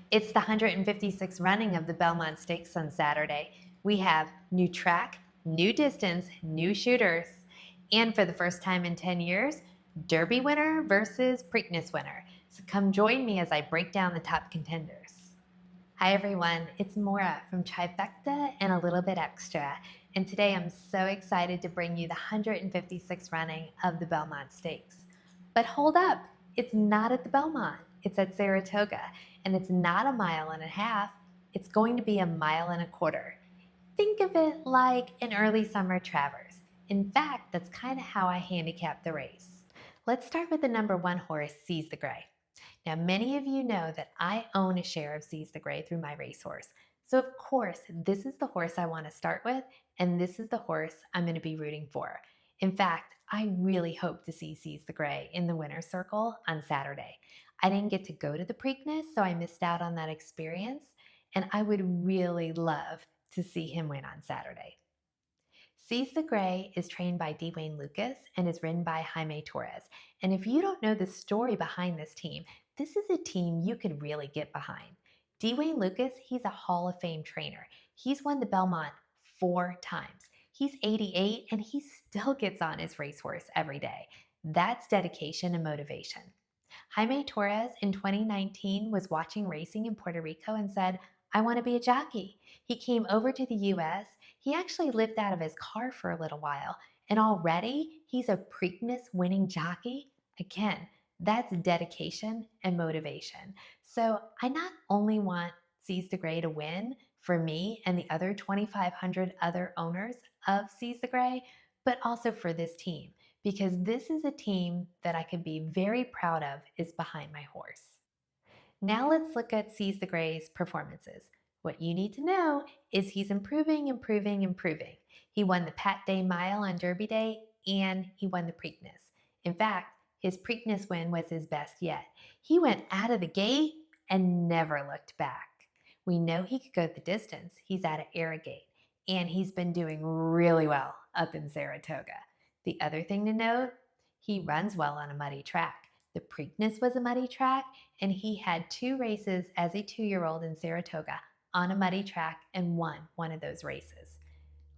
It's the 156th running of the Belmont Stakes on Saturday. We have new track, new distance, new shooters, and for the first time in 10 years, Derby winner versus Preakness winner. So come join me as I break down the top contenders. Hi everyone, it's Maura from Trifecta and a Little Bit Extra, and today I'm so excited to bring you the 156th running of the Belmont Stakes. But hold up, it's not at the Belmont, it's at Saratoga, and it's not a mile and a half, it's going to be a mile and a quarter. Think of it like an early summer Travers. In fact, that's kind of how I handicap the race. Let's start with the number 1 horse, Seize the Grey. Now, many of you know that I own a share of Seize the Grey through my racehorse. So, of course, this is the horse I want to start with, and this is the horse I'm going to be rooting for. In fact, I really hope to see Seize the Grey in the winner's circle on Saturday. I didn't get to go to the Preakness, so I missed out on that experience, and I would really love to see him win on Saturday. Seize the Grey is trained by Dwayne Lucas and is ridden by Jaime Torres. And if you don't know the story behind this team, this is a team you could really get behind. Dwayne Lucas, he's a Hall of Fame trainer. He's won the Belmont 4 times. He's 88 and he still gets on his racehorse every day. That's dedication and motivation. Jaime Torres in 2019 was watching racing in Puerto Rico and said, I want to be a jockey. He came over to the US. He actually lived out of his car for a little while, and already he's a Preakness winning jockey. Again, that's dedication and motivation. So I not only want Seize the Grey to win for me and the other 2,500 other owners of Seize the Grey, but also for this team, because this is a team that I can be very proud of is behind my horse. Now let's look at Seize the Grey's performances. What you need to know is he's improving. He won the Pat Day Mile on Derby Day and he won the Preakness. In fact, his Preakness win was his best yet. He went out of the gate and never looked back. We know he could go the distance. He's out of Arrogate and he's been doing really well up in Saratoga. The other thing to note, he runs well on a muddy track. The Preakness was a muddy track, and he had 2 races as a 2-year-old in Saratoga on a muddy track and won one of those races.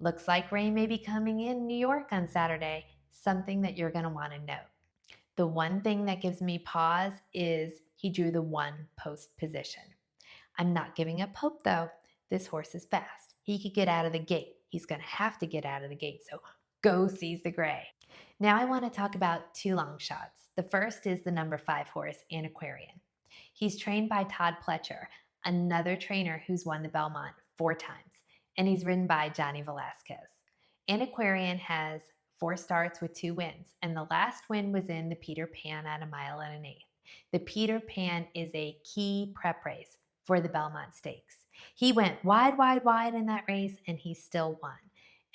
Looks like rain may be coming in New York on Saturday, something that you're going to want to note. The one thing that gives me pause is he drew the 1 post position. I'm not giving up hope though. This horse is fast. He could get out of the gate. He's going to have to get out of the gate, so go Seize the Grey. Now I want to talk about 2 long shots. The first is the number 5 horse, Antiquarian. He's trained by Todd Pletcher, another trainer who's won the Belmont 4 times, and he's ridden by Johnny Velasquez. Antiquarian has 4 starts with 2 wins, and the last win was in the Peter Pan at a mile and an eighth. The Peter Pan is a key prep race for the Belmont Stakes. He went wide in that race, and he still won.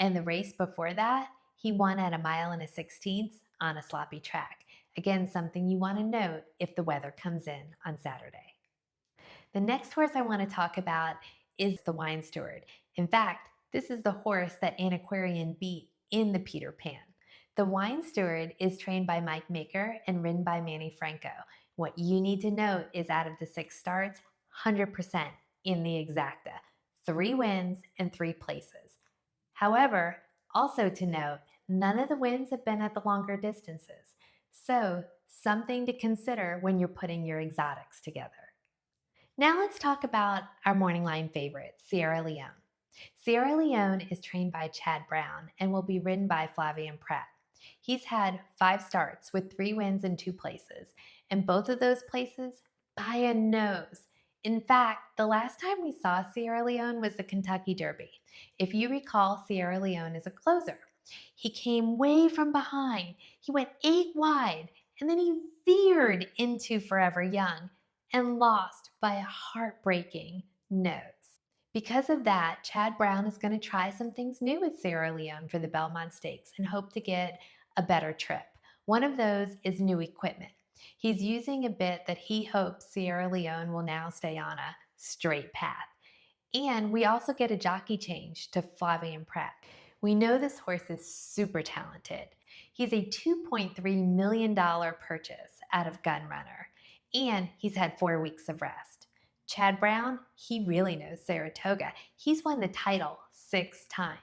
And the race before that, he won at a mile and a 16th on a sloppy track. Again, something you want to note if the weather comes in on Saturday. The next horse I want to talk about is the Wine Steward. In fact, this is the horse that Antiquarian beat in the Peter Pan. The Wine Steward is trained by Mike Maker and ridden by Manny Franco. What you need to note is out of the 6 starts, 100% in the exacta. 3 wins and 3 places. However, also to note, none of the wins have been at the longer distances. So, something to consider when you're putting your exotics together. Now let's talk about our morning line favorite, Sierra Leone. Sierra Leone is trained by Chad Brown and will be ridden by Flavien Prat. He's had 5 starts with 3 wins and 2 places, and both of those places by a nose. In fact, the last time we saw Sierra Leone was the Kentucky Derby. If you recall, Sierra Leone is a closer. He came way from behind. He went 8 wide, and then he veered into Forever Young and lost by a heartbreaking nose. Because of that, Chad Brown is going to try some things new with Sierra Leone for the Belmont Stakes and hope to get a better trip. One of those is new equipment. He's using a bit that he hopes Sierra Leone will now stay on a straight path. And we also get a jockey change to Flavien Prat. We know this horse is super talented. He's a $2.3 million purchase out of Gun Runner, and he's had 4 weeks of rest. Chad Brown, he really knows Saratoga. He's won the title 6 times.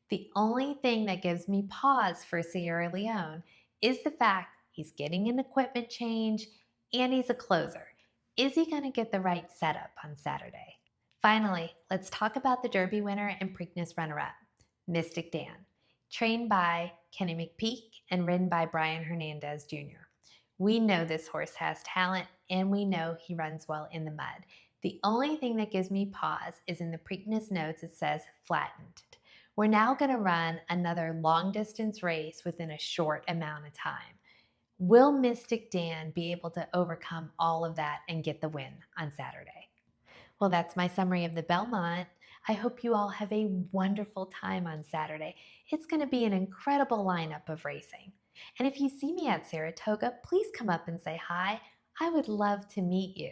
The only thing that gives me pause for Sierra Leone is the fact he's getting an equipment change and he's a closer. Is he going to get the right setup on Saturday? Finally, let's talk about the Derby winner and Preakness runner-up, Mystic Dan, trained by Kenny McPeak and ridden by Brian Hernandez Jr. We know this horse has talent and we know he runs well in the mud. The only thing that gives me pause is in the Preakness notes it says flattened. We're now going to run another long distance race within a short amount of time. Will Mystic Dan be able to overcome all of that and get the win on Saturday? Well, that's my summary of the Belmont. I hope you all have a wonderful time on Saturday. It's going to be an incredible lineup of racing. And if you see me at Saratoga, please come up and say hi. I would love to meet you.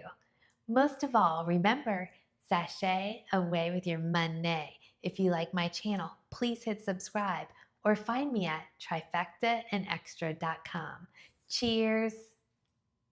Most of all, remember, sashay away with your money. If you like my channel, please hit subscribe or find me at trifectaandextra.com. Cheers!